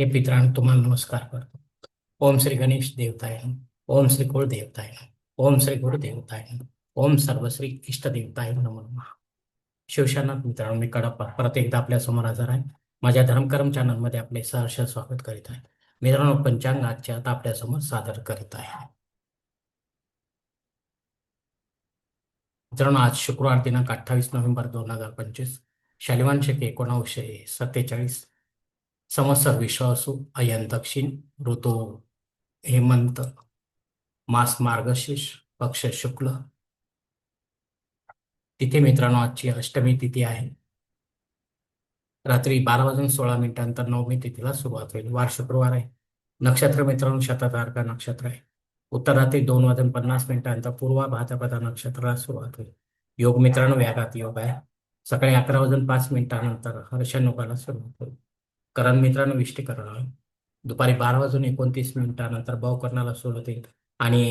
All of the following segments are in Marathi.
हे पितरांनो तुम्हाला नमस्कार करतो. ओम श्री गणेश देवताय नमः. ओम श्री कुळ देवताय नमः. ओम श्री गुरु देवताय नमः. ओम सर्वश्री इष्ट देवताय नमो नमः. शिवशानात मित्रांनो, मी कडप्पा परत एकदा आपल्या समोर हजर आहे. माझ्या धर्मकर्म चॅनलमध्ये आपले सहर्ष स्वागत करीत आहे. मित्रांनो, पंचांग आजच्या आता आपल्या समोर सादर करीत आहे. मित्रांनो, आज शुक्रवार दिनांक 28 नोव्हेंबर 2025, शालिवान शके 1947, संवत्सर विश्वासू, अयन दक्षिण, ऋतू हेमंत, मास मार्गशीर्ष, पक्ष शुक्ल. तिथे मित्रांनो आजची अष्टमी तिथी आहे. रात्री 12 वाजून 16 मिनिटांनंतर नवमी तिथीला सुरुवात होईल. वार शुक्रवार आहे. नक्षत्र मित्रांनो शततारका नक्षत्र आहे. उत्तर रात्री 2 वाजून 50 मिनिटांनंतर पूर्वा भाद्रपदा नक्षत्राला सुरुवात होईल. योग मित्रांनो व्याघात योग आहे. सकाळी 11 वाजून 5 मिनिटांनंतर हर्षणयोगाला सुरुवात होईल. करण मित्रांनो विष्टीकरण आहे. दुपारी 12 वाजून 29 मिनिटांनंतर भावकरणाला सुरुवात होईल आणि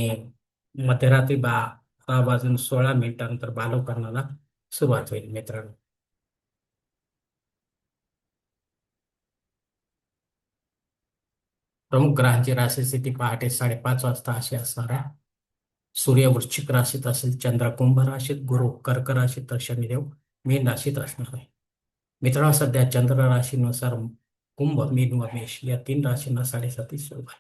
मध्यरात्री 12 वाजून 16 मिनिटांनंतर बालवकरणाला सुरुवात होईल. मित्रांनो, प्रमुख ग्रहांची राशी स्थिती पहाटे 5:30 वाजता अशी असणार आहे. सूर्य वृश्चिक राशीत असेल, चंद्र कुंभ राशीत, गुरु कर्क राशीत, तर शनिदेव मीन राशीत असणार आहे. मित्रांनो, सध्या चंद्र राशीनुसार कुंभ, मीन व मेष या 3 राशींना साडेसाती सुरू आहे.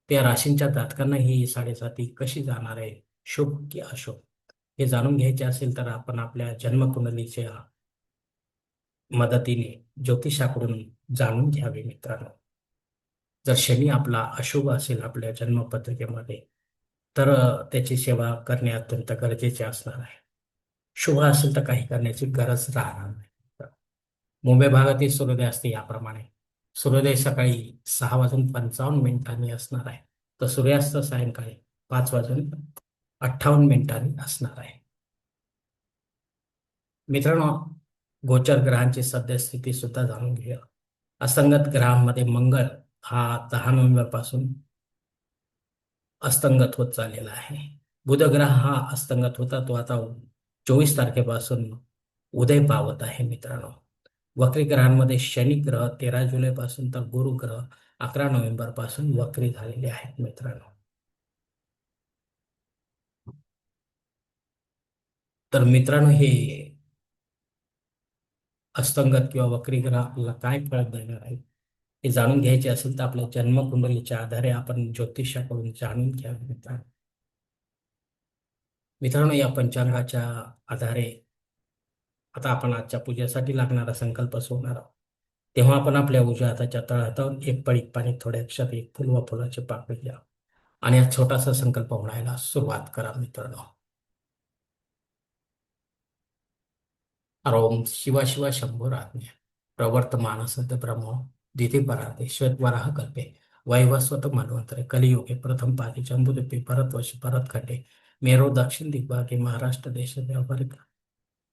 त्या राशींच्या जातकांना ही साडेसाती कशी जाणार आहे, शुभ की अशुभ, हे जाणून घ्यायचे असेल तर आपण आपल्या जन्मकुंडलीच्या मदतीने ज्योतिषाकडून जाणून घ्यावे. मित्रांनो, जर शनी आपला अशुभ असेल आपल्या जन्मपत्रिकेमध्ये, तर त्याची सेवा करणे अत्यंत गरजेचे असणार आहे. शुभ असेल तर काही करण्याची गरज राहणार नाही. मुंबई भागातील सूर्योदय असते याप्रमाणे: सूर्योदय सकाळी 6 वाजून 55 मिनिटांनी असणार आहे, तर सूर्यास्त सायंकाळी 5 वाजून 58 मिनिटांनी असणार आहे. मित्रांनो, गोचर ग्रहांची सद्यस्थिती सुद्धा जाणून घेऊया. असंगत ग्रहांमध्ये मंगळ हा 10 नोव्हेंबर पासून अस्तंगत होत चाललेला आहे. बुध ग्रह हा अस्तंगत होता, तो आता 24 तारखेपासून उदय पावत आहे. मित्रांनो, वक्री ग्रहांमध्ये शनी ग्रह 13 जुलै पासून, तर गुरु ग्रह 11 नोव्हेंबर पासून वक्री झालेले आहेत. मित्रांनो, तर मित्रांनो, हे अस्तंगत किंवा वक्री ग्रह आपल्याला काय फळ देणार आहे हे जाणून घ्यायचे असेल तर आपल्या जन्मकुंडलीच्या आधारे आपण ज्योतिषाकडून जाणून घ्यावे. मित्रांनो, या पंचांगाच्या आधारे आता आपण आजच्या पूजेसाठी लागणारा संकल्प सोडणार आहोत. तेव्हा आपण आपल्या उजव्या हाताच्या तळहातावर एक पळीत पाणी, थोड्या अक्षरात एक फुल व फुलाची पाकळी घ्या आणि हा छोटासा संकल्प म्हणायला सुरुवात करा. मित्रांनो, ओम शिवा शिवा शंभोराज्ञ प्रवर्तमानसद्य ब्रह्मो दितिपराते श्वेतवराह कल्पे वैवस्वत मन्वंतरे कलियुगे प्रथम पादे जम्बूद्वीपे भरतवर्षी भरतखंडे मेरो दक्षिण दिग्भागे महाराष्ट्र देश व्यावहारिक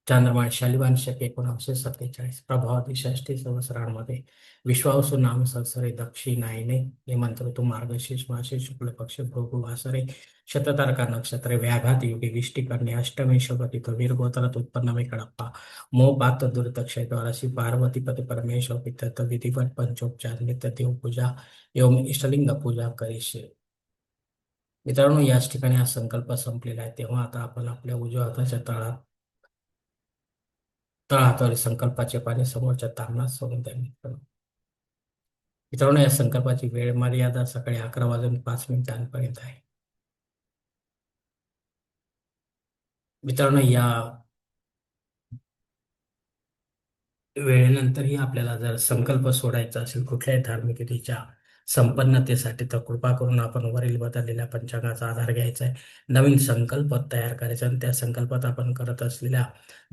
चांद्रमान शालिवान शके 1947 प्रभावती षष्ठी संवत्सरांमध्ये विश्वावसु नाम संवत्सरे दक्षिणायने हेमंत ऋतू मार्गशीर्ष मासे शुक्ल पक्ष भृगु वासरे शततारका नक्षत्रे व्याघात युगे विष्टी करणे अष्टमी शोभतिथ वीरगोत्रात उत्पन्न मे कडप्पा मो पात दुर्दक्षय द्वाराशी पार्वती पती परमेश्वर पितृ विधिवत पंचोपचार नित्य देवपूजा एवं इष्टलिंग पूजा करीशे. मित्रांनो, याच ठिकाणी हा संकल्प संपलेला आहे. तेव्हा आता आपण आपल्या उजव्या हाताच्या तळहातावरील संकल्पाचे पाणी समोरच्या तामणात सोडून द्या. मित्रांनो, या संकल्पाची वेळ मर्यादा सकाळी 11 वाजून 5 मिनिटांपर्यंत आहे. मित्रांनो, या वेळेनंतरही आपल्याला जर संकल्प सोडायचा असेल कुठल्याही धार्मिक विधीच्या संपन्नतेसाठी, तर कृपा करून आपण वरील बदललेल्या पंचांगाचा आधार घ्यायचा आहे, नवीन संकल्प तयार करायचा आणि त्या संकल्पात आपण करत असलेल्या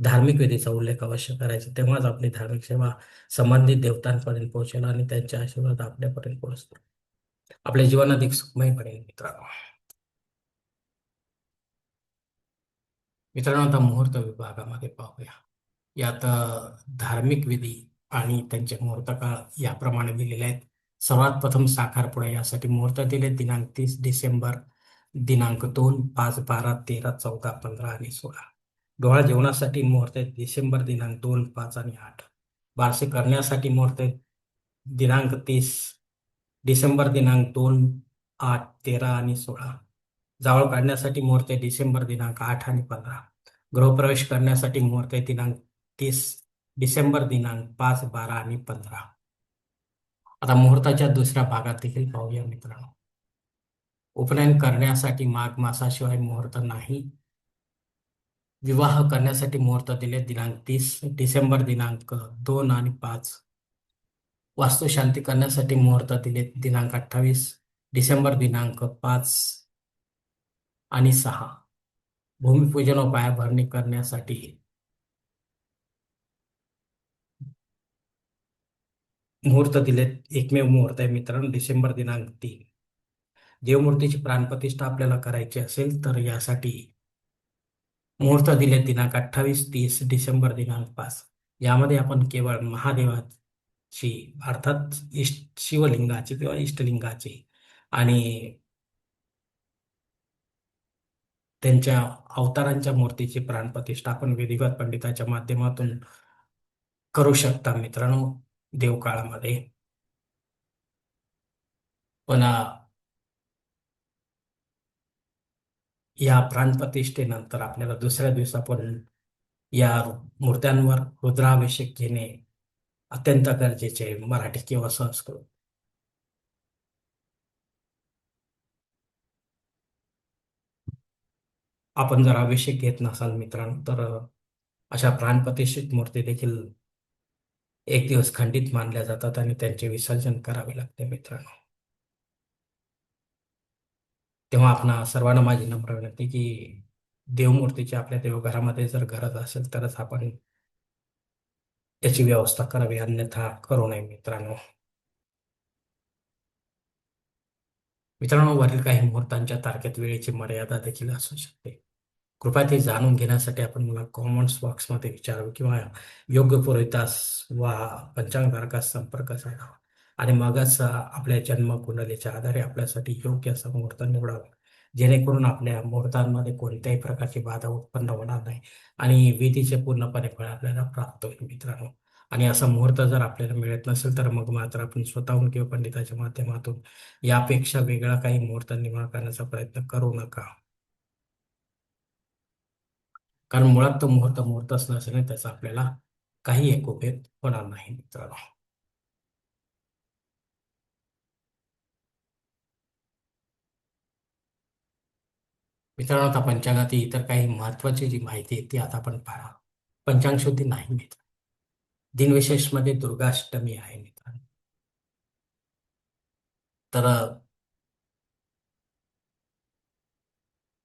धार्मिक विधीचा उल्लेख अवश्य करायचा. तेव्हाच आपली धार्मिक सेवा संबंधित देवतांपर्यंत पोहोचेल आणि त्यांचे आशीर्वाद आपल्यापर्यंत पोहोचतील. आपले जीवन अधिक सुखमय बनेल. मित्रांनो, आता मुहूर्त विभागामध्ये पाहूया. यात धार्मिक विधी आणि त्यांचे मुहूर्त काळ याप्रमाणे दिलेले आहेत. सर्वात प्रथम साखरपुडा यासाठी मुहूर्त दिले दिनांक 30 डिसेंबर, दिनांक 2, 5, 12, 13, 14, 15 आणि 16. डोहाळ जेवणासाठी मुहूर्त डिसेंबर दिनांक 2, 5 आणि 8. बारसे करण्यासाठी मुहूर्त दिनांक 30 डिसेंबर दिनांक 2, 8, 13 आणि 16. जावळ काढण्यासाठी मुहूर्त आहे डिसेंबर दिनांक 8 आणि 15. गृहप्रवेश करण्यासाठी मुहूर्त आहे दिनांक 30 डिसेंबर दिनांक 5, 12 आणि 15. आता मुहूर्ताच्या दुसऱ्या भागात देखील पाहूया मित्रांनो. उपनयन करण्यासाठी माघ मासाशिवाय मुहूर्त नाही. विवाह करण्यासाठी मुहूर्त दिले दिनांक 30 डिसेंबर दिनांक 2 आणि 5. वास्तुशांती करण्यासाठी मुहूर्त दिले दिनांक 28 डिसेंबर दिनांक 5 आणि 6. भूमिपूजन व पायाभरणी करण्यासाठी मुहूर्त दिलेत. एकमेव मुहूर्त आहे मित्रांनो डिसेंबर दिनांक 3. देवमूर्तीची प्राणप्रतिष्ठा आपल्याला करायची असेल तर यासाठी मुहूर्त दिले दिनांक 28, 30 डिसेंबर दिनांक 5. यामध्ये आपण केवळ महादेवाची अर्थात शिवलिंगाची किंवा इष्टलिंगाची आणि त्यांच्या अवतारांच्या मूर्तीची प्राणप्रतिष्ठा आपण विधिवत पंडिताच्या माध्यमातून करू शकता मित्रांनो देवकाळामध्ये. पण या प्राणप्रतिष्ठेनंतर आपल्याला दुसऱ्या दिवसापर्यंत या मूर्त्यांवर रुद्राभिषेक घेणे अत्यंत गरजेचे आहे. मराठी किंवा संस्कृत. आपण जर अभिषेक घेत नसाल मित्रांनो तर अशा प्राणप्रतिष्ठित मूर्ती देखील एक दिवस खंडित मानल्या जातात आणि त्यांचे विसर्जन करावे लागते मित्रांनो. तेव्हा आपणा सर्वांना माझी नम्र विनंती की देवमूर्तीची आपल्या देवघरामध्ये जर गरज असेल तरच आपण त्याची व्यवस्था करावी, अन्यथा करू नये मित्रांनो. मित्रांनो, वरील काही मुहूर्तांच्या तारखेत वेळेची मर्यादा देखील असू शकते. कृपया ते जाणून घेण्यासाठी आपण मला कॉमेंट्स बॉक्समध्ये विचारावे किंवा योग्य पुरोहितास वा पंचांग धारकास संपर्क साधावा आणि मगच आपल्या जन्मकुंडलीच्या आधारे आपल्यासाठी योग्य असा मुहूर्त निवडावा, जेणेकरून आपल्या मुहूर्तांमध्ये कोणत्याही प्रकारची बाधा उत्पन्न होणार नाही आणि विधीचे पूर्णपणे फळ आपल्याला प्राप्त होईल मित्रांनो. आणि असा मुहूर्त जर आपल्याला मिळत नसेल तर मग मात्र आपण स्वतःहून किंवा पंडिताच्या माध्यमातून यापेक्षा वेगळा काही मुहूर्त निर्माण करण्याचा प्रयत्न करू नका. कारण मुळात तो मुहूर्त मुहूर्तच नसल्याने त्याचा आपल्याला काही एक उपयोग होणार नाही मित्रांनो. मित्रांनो, आता पंचांगातील इतर काही महत्वाची जी माहिती आहे ती आता आपण पाहा. पंचांग शुद्धी नाही मित्र. दिनविशेष मध्ये दुर्गाष्टमी आहे मित्रांनो. तर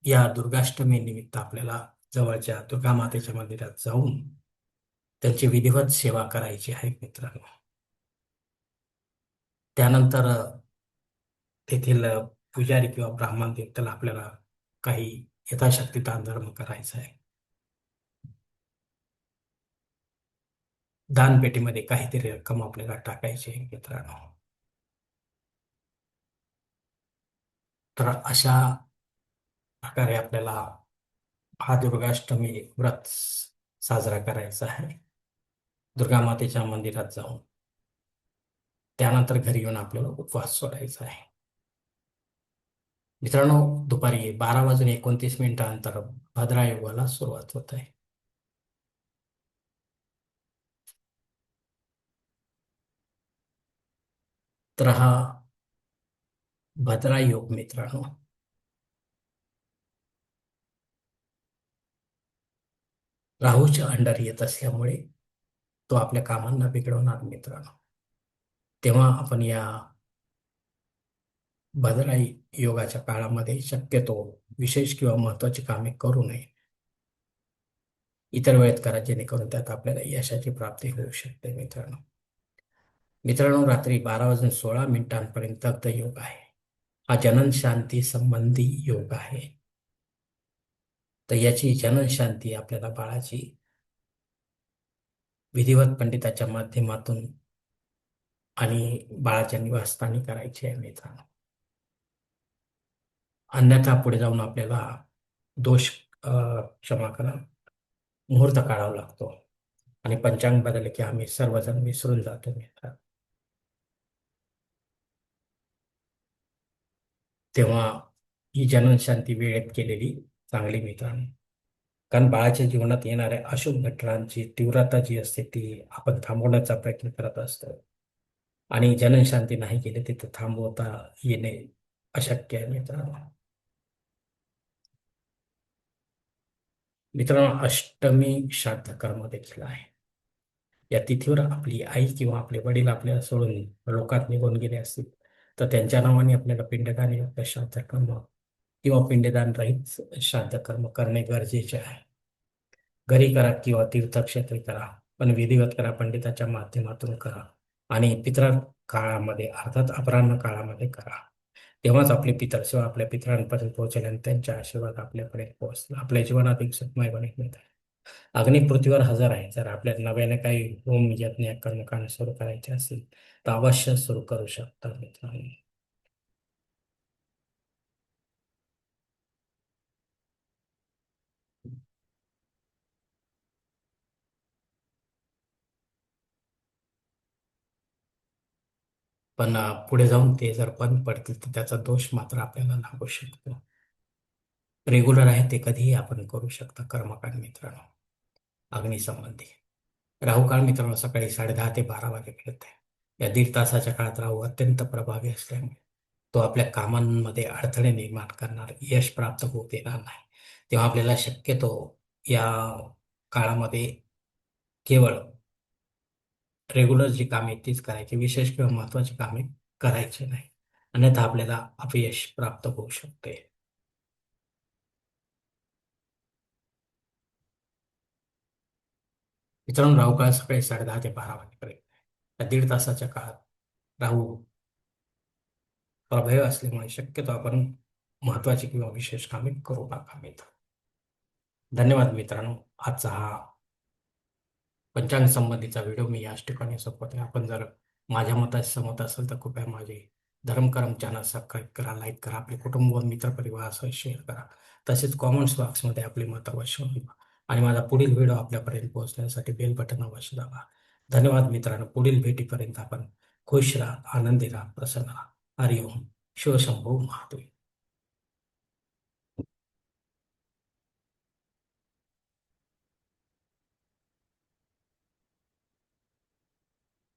या दुर्गाष्टमी निमित्त आपल्याला जवळच्या दुर्गा मातेच्या मंदिरात जाऊन त्यांची विधिवत सेवा करायची आहे मित्रांनो. त्यानंतर तेथील पुजारी किंवा ब्राह्मण देवतेला आपल्याला काही यथाशक्ती दानधर्म करायचा आहे. दानपेटीमध्ये काहीतरी रक्कम आपल्याला टाकायची आहे मित्रांनो. तर अशा प्रकारे आपल्याला हा दुर्गाष्टमी व्रत साजरा करायचा आहे दुर्गा मातेच्या मंदिरात जाऊन. त्यानंतर घरी येऊन आपल्याला उपवास सोडायचा आहे मित्रांनो. दुपारी 12:29 भद्रा योगाला सुरुवात होत आहे. तर हा भद्रा योग मित्रांनो राहूच्या अंडर येत असल्यामुळे तो आपल्या कामांना बिघडवणार मित्रांनो. तेव्हा आपण या भद्रा योगाच्या काळामध्ये शक्यतो विशेष किंवा महत्वाची कामे करू नये. इतर वेळेत करा, जेणेकरून त्यात आपल्याला यशाची प्राप्ती होऊ शकते मित्रांनो. मित्रांनो, रात्री 12:16 दग्ध योग आहे. हा जनन शांती संबंधी योग आहे. तर याची जनन शांती आपल्याला बाळाची विधिवत पंडिताच्या माध्यमातून आणि बाळाच्या निवासस्थानी करायची आहे मित्रांनो. अन्यथा पुढे जाऊन आपल्याला दोष क्षमा करा मुहूर्त काढावा लागतो आणि पंचांग बदलले की आम्ही सर्वजण विसरून जातो मित्रांनो. तेव्हा ही जननशांती वेळेत केलेली चांगली मित्रांनो. कारण बाळाच्या जीवनात येणाऱ्या अशुभ घटनांची तीव्रता जी असते ती आपण थांबवण्याचा प्रयत्न करत असतो. आणि जननशांती नाही केली तिथे थांबवता येणे अशक्य आहे मित्रांनो. मित्रांनो, अष्टमी श्राद्ध कर्म देखील आहे. या तिथीवर आपली आई किंवा आपले वडील आपल्याला सोडून लोकात निघून गेले असतील तर त्यांच्या नावाने आपल्याला पिंडदान युक्त श्राद्ध कर्म किंवा पिंडदान रहित श्राद्ध कर्म करणे गरजेचे आहे. घरी करा किंवा तीर्थक्षेत्री करा, पण विधिवत करा, पंडिताच्या माध्यमातून करा आणि पितळ काळामध्ये अर्थात अपराह्न काळामध्ये करा. तेव्हाच आपली पितळसेवा आपल्या पितरांपर्यंत पोहोचेल आणि त्यांच्या आशीर्वाद आपल्यापर्यंत पोहोचला आपल्या जीवनात अधिक सुखमय बनेल मिळतात. अग्नी पृथ्वीवर हजर आहे. जर आपल्याला नव्याने काही होम यज्ञ कर्मकांड सुरू करायचे असेल तर अवश्य सुरू करू शकता मित्रांनो. पण पुढे जाऊन ते जर बंद पडतील तर त्याचा दोष मात्र आपल्याला लागू शकतो. रेग्युलर आहे ते कधीही आपण करू शकता कर्मकांड मित्रांनो. अग्निसंबंधी राहू काळ मित्रांनो सकाळी 10:30 ते 12 वाजेपर्यंत आहे. या दीड तासाच्या काळात राहू अत्यंत प्रभावी असल्यामुळे तो आपल्या कामांमध्ये अडथळे निर्माण करणार, यश प्राप्त होऊ देणार नाही. तेव्हा आपल्याला शक्यतो या काळामध्ये केवळ रेग्युलर जी कामे आहेत तीच करायची, विशेष किंवा महत्वाची कामे करायची नाही. अन्यथा आपल्याला अपयश प्राप्त होऊ शकते. मित्रांनो, राहू काळ सकाळी 10:30 ते 12 वाजेपर्यंत आहे. या दीड तासाच्या काळात राहू प्रभावी असल्यामुळे शक्यतो आपण महत्वाची किंवा विशेष कामे करू नका मित्र. धन्यवाद मित्रांनो. आजचा हा पंचांग संबंधीचा व्हिडिओ मी याच ठिकाणी संपवते. आपण जर माझ्या मताशी सहमत असेल तर कृपया माझे धर्मकरम चॅनल सबस्क्राईब करा, लाईक करा, आपले कुटुंब व मित्रपरिवारासह शेअर करा. तसेच कॉमेंट्स बॉक्समध्ये आपली मत अवश्य नोंदवा आणि माझा पुढील व्हिडिओ आपल्यापर्यंत पोहोचण्यासाठी बेल बटन अवश्य दाबा. धन्यवाद मित्रांनो. पुढील भेटीपर्यंत आपण खुश राहा, आनंदी राहा, प्रसन्न राहा. हरिओम. शिवशंभू महादेव.